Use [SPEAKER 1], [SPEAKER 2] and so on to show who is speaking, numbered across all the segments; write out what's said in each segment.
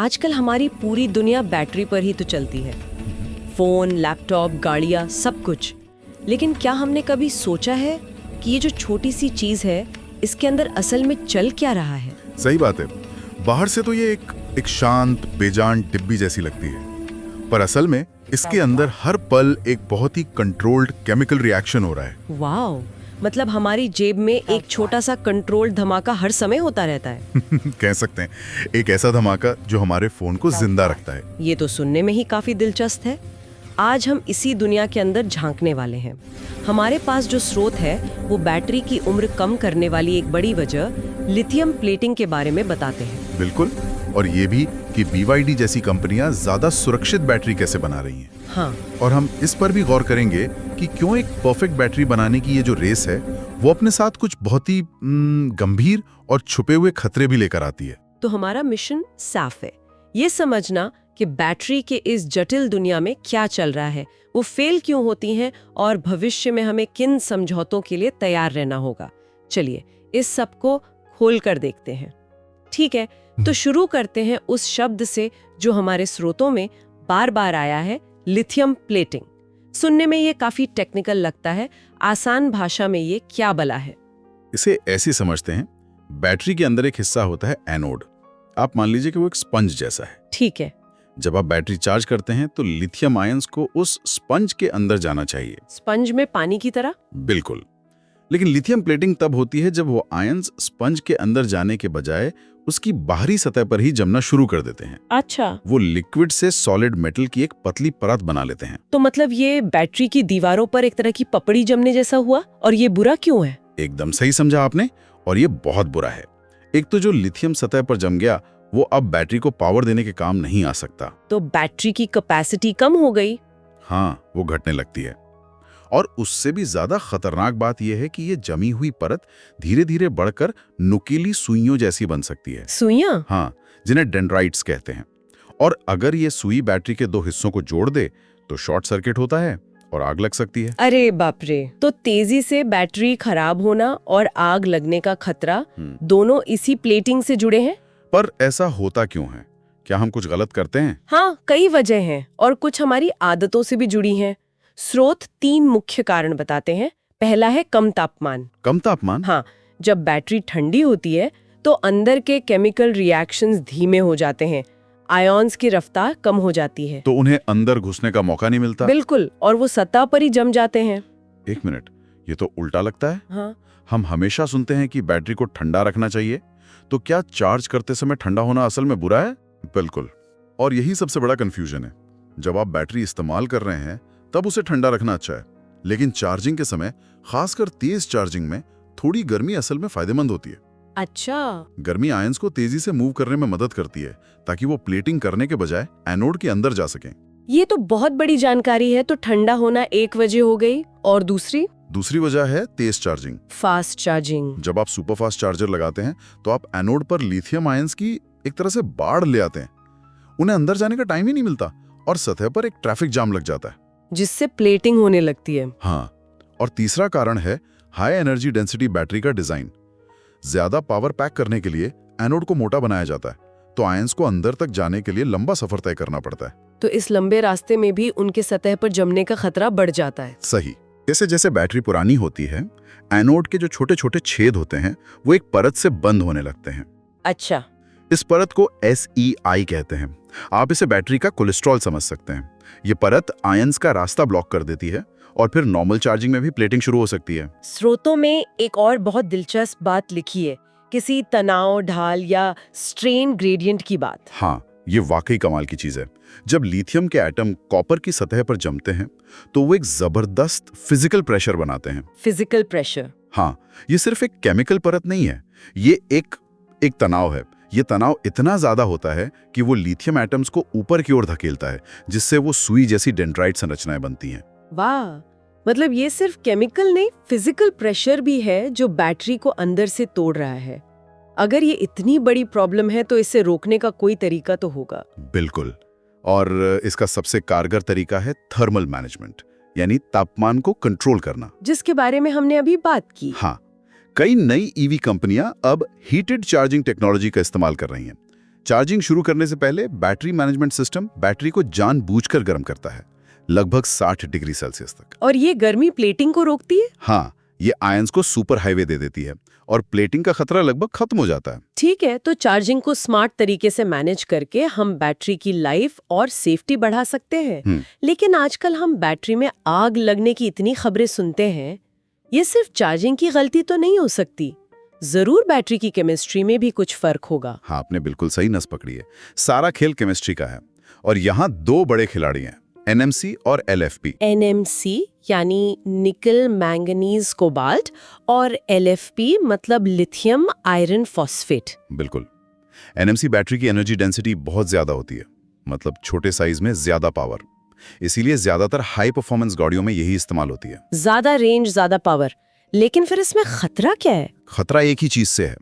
[SPEAKER 1] आजकल हमारी पूरी दुनिया बैटरी पर ही तो चलती है। फोन, लैपटॉप, गाड़ियाँ, सब कुछ। लेकिन क्या हमने कभी सोचा है कि ये जो छोटी सी चीज है, इसके अंदर असल में चल क्या रहा है?
[SPEAKER 2] सही बात है। बाहर से तो ये एक शांत बेजान डिब्बी जैसी लगती है, पर असल में इसके अंदर हर पल एक बहुत ही कंट्रोल्ड केमिकल रिएक्शन हो रहा है।
[SPEAKER 1] वाओ, मतलब हमारी जेब में एक छोटा सा कंट्रोल्ड धमाका हर समय होता रहता है।
[SPEAKER 2] कह सकते हैं, एक ऐसा धमाका जो हमारे फोन को जिंदा रखता है।
[SPEAKER 1] ये तो सुनने में ही काफी दिलचस्प है। आज हम इसी दुनिया के अंदर झांकने वाले हैं। हमारे पास जो स्रोत है वो बैटरी की उम्र कम करने वाली एक बड़ी वजह लिथियम प्लेटिंग के बारे में बताते हैं।
[SPEAKER 2] बिल्कुल, और ये भी कि BYD जैसी कंपनियां ज्यादा सुरक्षित बैटरी कैसे बना रही हैं।
[SPEAKER 1] हाँ,
[SPEAKER 2] और हम इस पर भी गौर करेंगे कि क्यों एक परफेक्ट बैटरी बनाने की ये जो रेस है वो अपने साथ कुछ बहुत ही गंभीर और छुपे हुए खतरे भी लेकर आती है।
[SPEAKER 1] तो हमारा मिशन साफ है, ये समझना कि बैटरी के इस जटिल दुनिया में क्या चल रहा है, वो फेल क्यों होती हैं और भविष्य में हमें किन समझौतों के लिए तैयार रहना होगा। चलिए इस सब को खोल कर देखते हैं। ठीक है, तो शुरू करते हैं उस शब्द से जो हमारे स्रोतों में बार बार आया है, लिथियम प्लेटिंग। सुनने में ये काफी टेक्निकल लगता है, आसान भाषा में ये क्या बला है?
[SPEAKER 2] इसे ऐसे समझते हैं, बैटरी के अंदर एक हिस्सा होता है एनोड। आप मान लीजिए कि वो एक स्पंज जैसा है।
[SPEAKER 1] ठीक है।
[SPEAKER 2] जब आप बैटरी चार्ज करते हैं तो लिथियम आयंस को उस स्पंज के अंदर जाना चाहिए।
[SPEAKER 1] स्पंज में पानी की तरह?
[SPEAKER 2] बिल्कुल। लेकिन लिथियम प्लेटिंग तब होती है जब वो आयंस स्पंज के अंदर जाने के बजाय उसकी बाहरी सतह पर ही जमना शुरू कर देते हैं।
[SPEAKER 1] अच्छा।
[SPEAKER 2] वो लिक्विड से सॉलिड मेटल की एक पतली परत बना लेते हैं।
[SPEAKER 1] तो मतलब ये बैटरी की दीवारों पर एक तरह की पपड़ी जमने जैसा हुआ, और ये बुरा क्यों है?
[SPEAKER 2] एकदम सही समझा आपने, और ये बहुत बुरा है। एक तो जो लिथियम सतह पर जम गया वो अब बैटरी को पावर देने के काम नहीं आ सकता।
[SPEAKER 1] तो बैटरी की कैपेसिटी कम हो गई।
[SPEAKER 2] हाँ, वो घटने लगती है। और उससे भी ज्यादा खतरनाक बात यह है कि ये जमी हुई परत धीरे धीरे बढ़कर नुकीली सुइयों जैसी बन सकती है।
[SPEAKER 1] सुइयां?
[SPEAKER 2] हाँ, जिन्हें डेंड्राइट्स कहते हैं। और अगर ये सुई बैटरी के दो हिस्सों को जोड़ दे तो शॉर्ट सर्किट होता है और आग लग सकती है।
[SPEAKER 1] अरे बाप रे! तो तेजी से बैटरी खराब होना और आग लगने का खतरा दोनों इसी प्लेटिंग से जुड़े हैं।
[SPEAKER 2] पर ऐसा होता क्यों है? क्या हम कुछ गलत करते हैं?
[SPEAKER 1] हाँ, कई वजह हैं और कुछ हमारी आदतों से भी जुड़ी हैं। स्रोत 3 मुख्य कारण बताते हैं। पहला है कम तापमान।
[SPEAKER 2] कम तापमान?
[SPEAKER 1] हाँ, जब बैटरी ठंडी होती है तो अंदर के केमिकल रिएक्शंस धीमे हो जाते हैं, आयॉन्स की रफ्तार कम हो जाती है,
[SPEAKER 2] तो उन्हें अंदर घुसने का मौका नहीं मिलता।
[SPEAKER 1] बिल्कुल, और वो सतह पर ही जम जाते हैं।
[SPEAKER 2] एक मिनट, ये तो उल्टा लगता है।
[SPEAKER 1] हाँ,
[SPEAKER 2] हम हमेशा सुनते हैं कि बैटरी को ठंडा रखना चाहिए, तो क्या चार्ज करते समय ठंडा होना असल में बुरा है? बिल्कुल, और यही सबसे बड़ा कंफ्यूजन है। जब आप बैटरी इस्तेमाल कर रहे हैं तब उसे ठंडा रखना अच्छा है, लेकिन चार्जिंग के समय, खासकर तेज चार्जिंग में, थोड़ी गर्मी असल में फायदेमंद होती है।
[SPEAKER 1] अच्छा।
[SPEAKER 2] गर्मी आयंस को तेजी से मूव करने में मदद करती है ताकि वो प्लेटिंग करने के बजाय एनोड के अंदर जा सकें।
[SPEAKER 1] ये तो बहुत बड़ी जानकारी है। तो ठंडा होना एक वजह हो गई, और दूसरी
[SPEAKER 2] वजह है तेज चार्जिंग,
[SPEAKER 1] फास्ट चार्जिंग।
[SPEAKER 2] जब आप सुपर फास्ट चार्जर लगाते हैं तो आप एनोड पर लिथियम आयंस की एक तरह से बाढ़ ले आते हैं। उन्हें अंदर जाने का टाइम ही नहीं मिलता और सतह पर एक ट्रैफिक जाम लग जाता है, जिससे
[SPEAKER 1] प्लेटिंग होने लगती है।
[SPEAKER 2] हाँ, और तीसरा कारण है हाई एनर्जी डेंसिटी बैटरी का डिजाइन। ज्यादा पावर पैक करने के लिए एनोड को मोटा बनाया जाता है, तो आयंस को अंदर तक जाने के लिए लंबा सफर तय करना पड़ता है।
[SPEAKER 1] तो इस लंबे रास्ते में भी उनके सतह पर जमने का खतरा बढ़ जाता है।
[SPEAKER 2] सही। जैसे जैसे बैटरी पुरानी होती है, एनोड के जो छोटे छोटे छेद होते हैं वो एक परत से बंद होने लगते हैं।
[SPEAKER 1] अच्छा।
[SPEAKER 2] इस परत को SEI कहते हैं। आप इसे बैटरी का कोलेस्ट्रॉल समझ सकते हैं। ये परत आयंस का रास्ता ब्लॉक कर देती है और फिर नॉर्मल चार्जिंग में भी प्लेटिंग शुरू हो सकती है।
[SPEAKER 1] स्रोतों में एक और बहुत दिलचस्प बात लिखी है, किसी तनाव ढाल या स्ट्रेन ग्रेडियंट की बात।
[SPEAKER 2] हाँ, ये वाकई कमाल की चीज है। जब लिथियम के एटम कॉपर की सतह पर जमते हैं तो वो एक जबरदस्त फिजिकल प्रेशर बनाते हैं।
[SPEAKER 1] Physical pressure?
[SPEAKER 2] हाँ, ये सिर्फ एक केमिकल परत नहीं है, ये एक तनाव है। ये तनाव इतना ज्यादा होता है कि वो लिथियम एटम्स को ऊपर की ओर धकेलता है, जिससे वो सुई जैसी डेंड्राइट संरचनाएं बनती हैं।
[SPEAKER 1] वाह, मतलब ये सिर्फ केमिकल नहीं, फिजिकल प्रेशर भी है जो बैटरी को अंदर से तोड़ रहा है। अगर ये इतनी बड़ी प्रॉब्लम है तो इसे रोकने का कोई तरीका तो होगा।
[SPEAKER 2] बिल्कुल, और इसका सबसे कारगर तरीका है थर्मल मैनेजमेंट, यानी तापमान को कंट्रोल करना,
[SPEAKER 1] जिसके बारे में हमने अभी बात की।
[SPEAKER 2] हाँ, कई नई ईवी कंपनियां अब हीटेड चार्जिंग टेक्नोलॉजी का इस्तेमाल कर रही हैं, चार्जिंग शुरू करने से पहले बैटरी मैनेजमेंट सिस्टम बैटरी को जानबूझकर गर्म करता है, लगभग 60 डिग्री सेल्सियस तक।
[SPEAKER 1] और ये गर्मी प्लेटिंग को रोकती है?
[SPEAKER 2] हाँ, ये आयंस को सुपर हाईवे दे देती है और प्लेटिंग का खतरा लगभग खत्म हो जाता है।
[SPEAKER 1] ठीक है, तो चार्जिंग को स्मार्ट तरीके से मैनेज करके हम बैटरी की लाइफ और सेफ्टी बढ़ा सकते हैं। लेकिन आजकल हम बैटरी में आग लगने की इतनी खबरें सुनते हैं, ये सिर्फ चार्जिंग की गलती तो नहीं हो सकती। जरूर बैटरी की केमिस्ट्री में भी कुछ फर्क होगा।
[SPEAKER 2] हाँ, आपने बिल्कुल सही नस पकड़ी है। सारा खेल केमिस्ट्री का है और यहाँ दो बड़े खिलाड़ी हैं, NMC और LFP।
[SPEAKER 1] NMC यानी निकल मैंगनीज कोबाल्ट और LFP मतलब लिथियम आयरन फॉस्फेट।
[SPEAKER 2] बिल्कुल। NMC बैटरी की एनर्जी डेंसिटी बहुत ज्यादा होती है, मतलब छोटे साइज में ज्यादा पावर। इसीलिए ज्यादातर हाई परफॉर्मेंस गाड़ियों में यही इस्तेमाल होती है।
[SPEAKER 1] ज्यादा रेंज, ज्यादा पावर। लेकिन फिर इसमें खतरा क्या है?
[SPEAKER 2] खतरा एक ही चीज से है,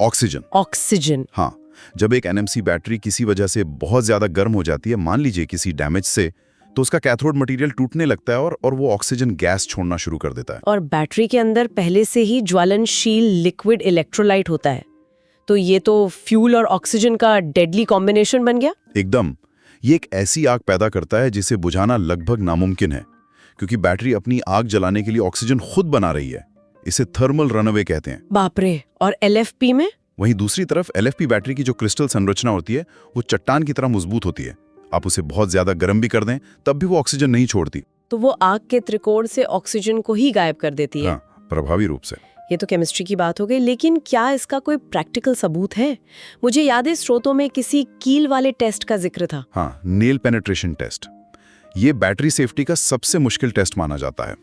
[SPEAKER 2] ऑक्सीजन।
[SPEAKER 1] ऑक्सीजन।
[SPEAKER 2] हाँ, जब एक NMC बैटरी किसी वजह से बहुत ज्यादा गर्म हो जाती है, मान लीजिए किसी डैमेज से, तो उसका कैथोड मटेरियल टूटने लगता है और वो ऑक्सीजन गैस छोड़ना शुरू कर देता है।
[SPEAKER 1] और बैटरी के अंदर पहले से ही ज्वलनशील लिक्विड इलेक्ट्रोलाइट होता है, तो ये तो फ्यूल और ऑक्सीजन का डेडली कॉम्बिनेशन बन गया।
[SPEAKER 2] एकदम। ये एक ऐसी आग पैदा करता है जिसे बुझाना लगभग नामुमकिन है, क्योंकि बैटरी अपनी आग जलाने के लिए ऑक्सीजन खुद बना रही है। इसे थर्मल रनअवे कहते हैं।
[SPEAKER 1] बाप रे। और LFP में?
[SPEAKER 2] वहीं दूसरी तरफ LFP बैटरी की जो क्रिस्टल संरचना होती है, वो चट्टान की तरह मजबूत होती है। आप उसे बहुत ज्यादा गर्म भी कर दें, तब भी वो ऑक्सीजन नहीं छोड़ती।
[SPEAKER 1] तो वो आग के त्रिकोण से ऑक्सीजन को ही गायब कर देती है।
[SPEAKER 2] हाँ, प्रभावी रूप से।
[SPEAKER 1] ये तो केमिस्ट्री की बात हो गई, लेकिन क्या इसका कोई प्रैक्टिकल सबूत है? मुझे याद है स्रोतों में किसी कील वाले टेस्ट का जिक्र था।
[SPEAKER 2] हाँ, नेल पेनिट्रेशन टेस्ट। ये बैटरी सेफ्टी का सबसे मुश्किल टेस्ट माना जाता है।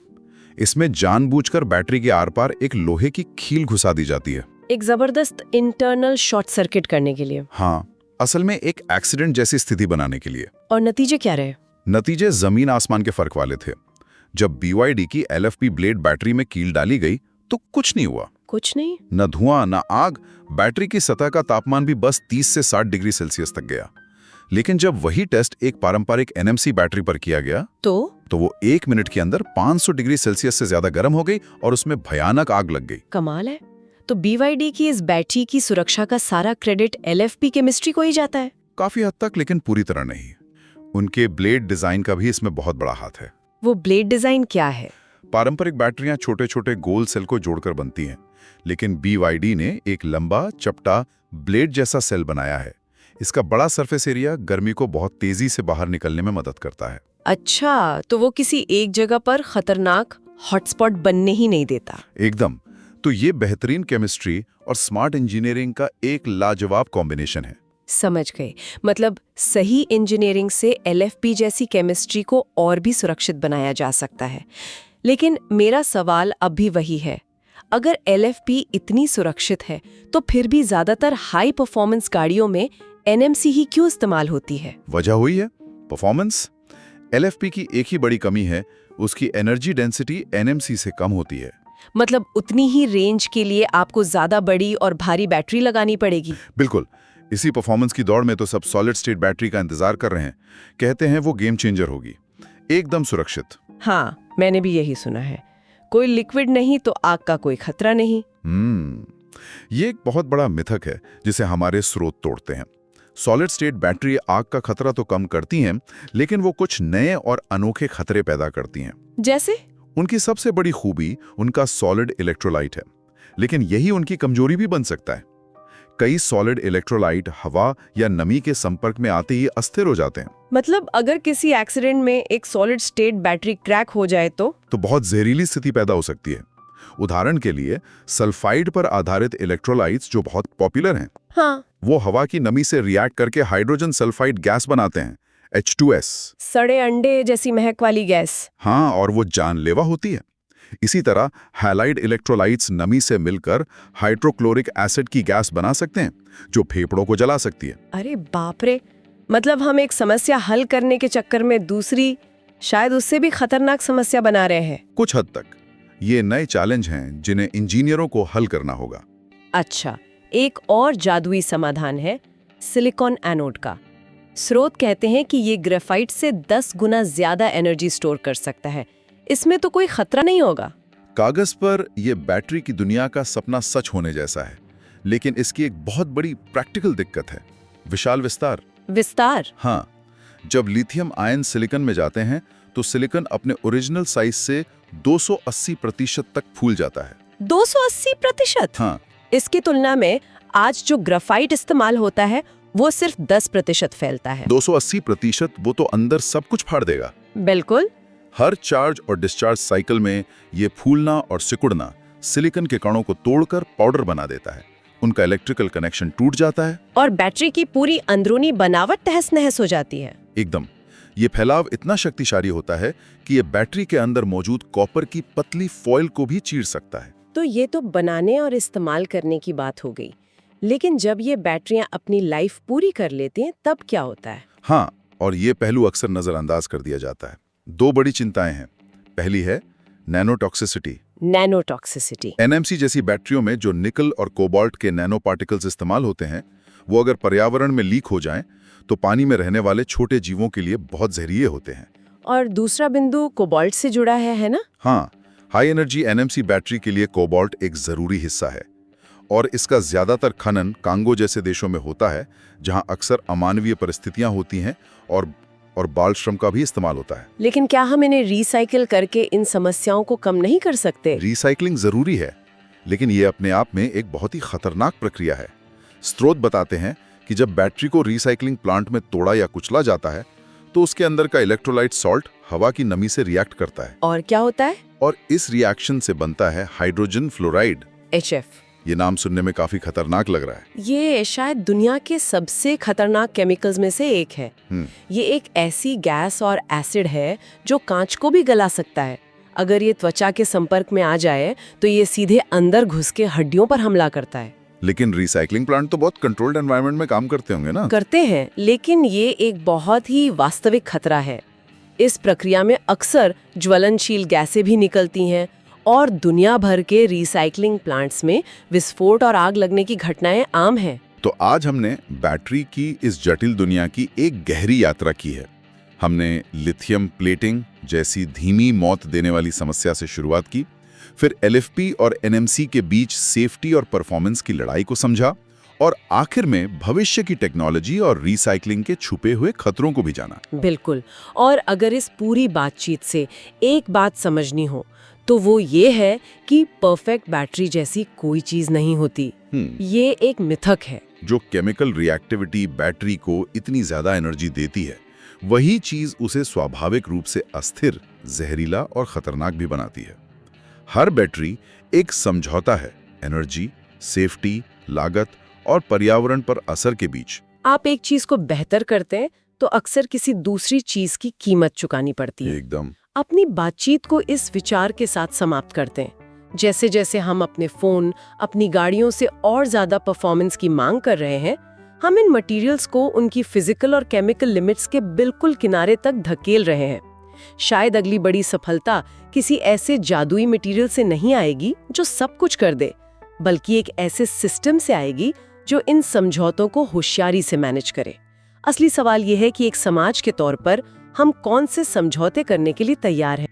[SPEAKER 2] इसमें जानबूझकर बैटरी के आर पार एक लोहे की खील घुसा दी जाती है,
[SPEAKER 1] एक जबरदस्त इंटरनल शॉर्ट सर्किट करने के लिए।
[SPEAKER 2] हाँ, असल में एक एक्सीडेंट जैसी स्थिति बनाने के लिए।
[SPEAKER 1] और नतीजे क्या रहे?
[SPEAKER 2] नतीजे जमीन आसमान के फर्क वाले थे। जब BYD की LFP ब्लेड बैटरी में कील डाली गई तो कुछ नहीं हुआ।
[SPEAKER 1] कुछ नहीं?
[SPEAKER 2] न धुआं न आग। बैटरी की सतह का तापमान भी बस 30 से 60 डिग्री सेल्सियस तक गया। लेकिन जब वही टेस्ट एक पारंपरिक NMC बैटरी पर किया गया तो वो 1 मिनट के अंदर 500 डिग्री सेल्सियस से ज्यादा गर्म हो गई और उसमें भयानक आग लग गई।
[SPEAKER 1] कमाल है। तो BYD की इस बैटरी की सुरक्षा का सारा क्रेडिट LFP केमिस्ट्री को ही जाता है?
[SPEAKER 2] काफी हद तक, लेकिन पूरी तरह नहीं। उनके ब्लेड डिजाइन का भी इसमें बहुत बड़ा हाथ है।
[SPEAKER 1] वो ब्लेड डिजाइन क्या है?
[SPEAKER 2] पारंपरिक बैटरियां छोटे छोटे गोल सेल को जोड़कर बनती हैं, लेकिन BYD ने एक लंबा चपटा ब्लेड जैसा सेल बनाया है। इसका बड़ा सरफेस एरिया गर्मी को बहुत तेजी से बाहर निकलने में मदद करता है।
[SPEAKER 1] अच्छा, तो वो किसी एक जगह पर खतरनाक हॉटस्पॉट बनने ही नहीं देता।
[SPEAKER 2] एकदम। तो ये बेहतरीन केमिस्ट्री और स्मार्ट इंजीनियरिंग का एक लाजवाब कॉम्बिनेशन है।
[SPEAKER 1] समझ गए। मतलब सही इंजीनियरिंग से LFP जैसी केमिस्ट्री को और भी सुरक्षित बनाया जा सकता है। लेकिन मेरा सवाल अब भी वही है, अगर LFP इतनी सुरक्षित है तो फिर भी ज्यादातर हाई परफॉर्मेंस गाड़ियों में NMC ही क्यों इस्तेमाल होती है?
[SPEAKER 2] वजह हुई है परफॉर्मेंस। LFP की एक ही बड़ी कमी है, उसकी एनर्जी डेंसिटी NMC से कम होती है।
[SPEAKER 1] मतलब उतनी ही रेंज के लिए आपको ज्यादा बड़ी और भारी बैटरी लगानी पड़ेगी।
[SPEAKER 2] बिल्कुल। इसी परफॉर्मेंस की दौड़ में तो सब सॉलिड स्टेट बैटरी का इंतजार कर रहे हैं। कहते हैं वो गेम चेंजर होगी, एकदम सुरक्षित।
[SPEAKER 1] हाँ, मैंने भी यही सुना है। कोई लिक्विड नहीं तो आग का कोई खतरा नहीं।
[SPEAKER 2] ये एक बहुत बड़ा मिथक है जिसे हमारे स्रोत तोड़ते हैं। सॉलिड स्टेट बैटरी आग का खतरा तो कम करती हैं, लेकिन वो कुछ नए और अनोखे खतरे पैदा करती हैं।
[SPEAKER 1] जैसे?
[SPEAKER 2] उनकी सबसे बड़ी खूबी उनका सॉलिड इलेक्ट्रोलाइट है, लेकिन यही उनकी कमजोरी भी बन सकता है। कई सॉलिड इलेक्ट्रोलाइट हवा या नमी के संपर्क में आते ही अस्थिर हो जाते हैं।
[SPEAKER 1] मतलब अगर किसी एक्सीडेंट में एक सॉलिड स्टेट बैटरी क्रैक हो जाए तो
[SPEAKER 2] बहुत जहरीली स्थिति पैदा हो सकती है। उदाहरण के लिए सल्फाइड पर आधारित इलेक्ट्रोलाइट्स जो बहुत पॉपुलर हैं,
[SPEAKER 1] हाँ,
[SPEAKER 2] वो हवा की नमी से रिएक्ट करके हाइड्रोजन सल्फाइड गैस बनाते हैं, H2S।
[SPEAKER 1] सड़े अंडे जैसी महक वाली गैस।
[SPEAKER 2] हाँ, और वो जानलेवा होती है। इसी तरह हैलाइड इलेक्ट्रोलाइट्स नमी से मिलकर हाइड्रोक्लोरिक एसिड की गैस बना सकते हैं, जो फेफड़ों को जला सकती है।
[SPEAKER 1] अरे बाप रे। मतलब हम एक समस्या हल करने के चक्कर में दूसरी, शायद उससे भी खतरनाक समस्या बना रहे हैं।
[SPEAKER 2] कुछ हद तक ये नए चैलेंज हैं जिन्हें इंजीनियरों को हल करना होगा।
[SPEAKER 1] अच्छा, एक और जादुई समाधान है सिलिकॉन एनोड का। स्रोत कहते हैं कि ये ग्रेफाइट से 10 गुना ज्यादा एनर्जी स्टोर कर सकता है। इसमें तो कोई खतरा नहीं होगा।
[SPEAKER 2] कागज पर यह बैटरी की दुनिया का सपना सच होने जैसा है, लेकिन इसकी एक बहुत बड़ी प्रैक्टिकल दिक्कत है। विशाल विस्तार।
[SPEAKER 1] विस्तार।
[SPEAKER 2] हाँ, जब लिथियम आयन सिलिकॉन में जाते हैं तो सिलिकॉन अपने ओरिजिनल साइज से 280% तक फूल जाता है।
[SPEAKER 1] 280%?
[SPEAKER 2] हाँ,
[SPEAKER 1] इसकी तुलना में आज जो ग्राफाइट इस्तेमाल होता है वो सिर्फ 10% फैलता है।
[SPEAKER 2] 280% वो तो अंदर सब कुछ फाड़ देगा।
[SPEAKER 1] बिल्कुल।
[SPEAKER 2] हर चार्ज और डिस्चार्ज साइकिल में ये फूलना और सिकुड़ना सिलिकॉन के कणों को तोड़कर पाउडर बना देता है। उनका इलेक्ट्रिकल कनेक्शन टूट जाता है
[SPEAKER 1] और बैटरी की पूरी अंदरूनी बनावट तहस नहस हो जाती है।
[SPEAKER 2] एकदम। ये फैलाव इतना शक्तिशाली होता है कि ये बैटरी के अंदर मौजूद कॉपर की पतली फॉइल को भी चीर सकता है।
[SPEAKER 1] तो ये तो बनाने और इस्तेमाल करने की बात हो गई, लेकिन जब ये बैटरियां अपनी लाइफ पूरी कर लेती हैं तब क्या होता है?
[SPEAKER 2] हाँ, और ये पहलू अक्सर नजरअंदाज कर दिया जाता है। दो बड़ी चिंताएं हैं। पहली है नैनोटॉक्सिसिटी।
[SPEAKER 1] नैनोटॉक्सिसिटी।
[SPEAKER 2] एनएमसी जैसी बैटरियों में जो निकल और कोबाल्ट के नैनो पार्टिकल्स इस्तेमाल होते हैं, वो अगर पर्यावरण में लीक हो जाएं तो पानी में रहने वाले छोटे जीवों के लिए बहुत जहरीले होते हैं।
[SPEAKER 1] और दूसरा बिंदु कोबाल्ट से जुड़ा है ना?
[SPEAKER 2] हाँ, हाई एनर्जी एनएमसी बैटरी के लिए कोबाल्ट एक जरूरी हिस्सा है और इसका ज्यादातर खनन कांगो जैसे देशों में होता है, जहां अक्सर अमानवीय परिस्थितियां होती हैं और बाल श्रम का भी इस्तेमाल होता है।
[SPEAKER 1] लेकिन क्या हम इन्हें रिसाइकिल करके इन समस्याओं को कम नहीं कर सकते?
[SPEAKER 2] रिसाइकलिंग जरूरी है, लेकिन ये अपने आप में एक बहुत ही खतरनाक प्रक्रिया है। स्रोत बताते हैं कि जब बैटरी को रिसाइकलिंग प्लांट में तोड़ा या कुचला जाता है तो उसके अंदर का इलेक्ट्रोलाइट सॉल्ट हवा की नमी से रिएक्ट करता है।
[SPEAKER 1] और क्या होता है?
[SPEAKER 2] और इस रिएक्शन से बनता है हाइड्रोजन फ्लोराइड,
[SPEAKER 1] HF।
[SPEAKER 2] ये नाम सुनने में काफी खतरनाक लग रहा है।
[SPEAKER 1] ये शायद दुनिया के सबसे खतरनाक केमिकल्स में से एक है। ये एक ऐसी गैस और एसिड है जो कांच को भी गला सकता है। अगर ये त्वचा के संपर्क में आ जाए तो ये सीधे अंदर घुस के हड्डियों पर हमला करता है।
[SPEAKER 2] लेकिन रिसाइकलिंग प्लांट तो बहुत कंट्रोल्ड एनवायरनमेंट में काम करते होंगे ना?
[SPEAKER 1] करते हैं, लेकिन ये एक बहुत ही वास्तविक खतरा है। इस प्रक्रिया में अक्सर ज्वलनशील गैसें भी निकलती हैं और दुनिया भर के रिसाइकलिंग प्लांट्स में विस्फोट और आग लगने की घटनाएं आम हैं।
[SPEAKER 2] तो आज हमने बैटरी की इस जटिल दुनिया की एक गहरी यात्रा की है। हमने लिथियम प्लेटिंग जैसी धीमी मौत देने वाली समस्या से शुरुआत की, फिर LFP और NMC के बीच सेफ्टी और परफॉर्मेंस की लड़ाई को समझा और आखिर में भविष्य की टेक्नोलॉजी और रिसाइकलिंग के छुपे हुए खतरों को भी जाना।
[SPEAKER 1] बिल्कुल। और अगर इस पूरी बातचीत से एक बात समझनी हो तो वो ये है कि परफेक्ट बैटरी जैसी कोई चीज नहीं होती। ये एक मिथक है।
[SPEAKER 2] जो केमिकल रिएक्टिविटी बैटरी को इतनी ज्यादा एनर्जी देती है, वही चीज उसे स्वाभाविक रूप से अस्थिर, जहरीला और खतरनाक भी बनाती है। हर बैटरी एक समझौता है एनर्जी, सेफ्टी, लागत और पर्यावरण पर असर के बीच।
[SPEAKER 1] आप एक चीज को बेहतर करते हैं तो अक्सर किसी दूसरी चीज की कीमत चुकानी पड़ती है।
[SPEAKER 2] एकदम।
[SPEAKER 1] अपनी बातचीत को इस विचार के साथ समाप्त करते हैं। जैसे जैसे हम अपने फोन, अपनी गाड़ियों से और ज्यादा परफॉर्मेंस की मांग कर रहे हैं, हम इन मटेरियल्स को उनकी फिजिकल और केमिकल लिमिट्स के बिल्कुल किनारे तक धकेल रहे हैं। शायद अगली बड़ी सफलता किसी ऐसे जादुई मटेरियल से नहीं आएगी जो सब कुछ कर दे, बल्कि एक ऐसे सिस्टम से आएगी जो इन समझौतों को होशियारी से मैनेज करे। असली सवाल यह है कि एक समाज के तौर पर हम कौन से समझौते करने के लिए तैयार हैं।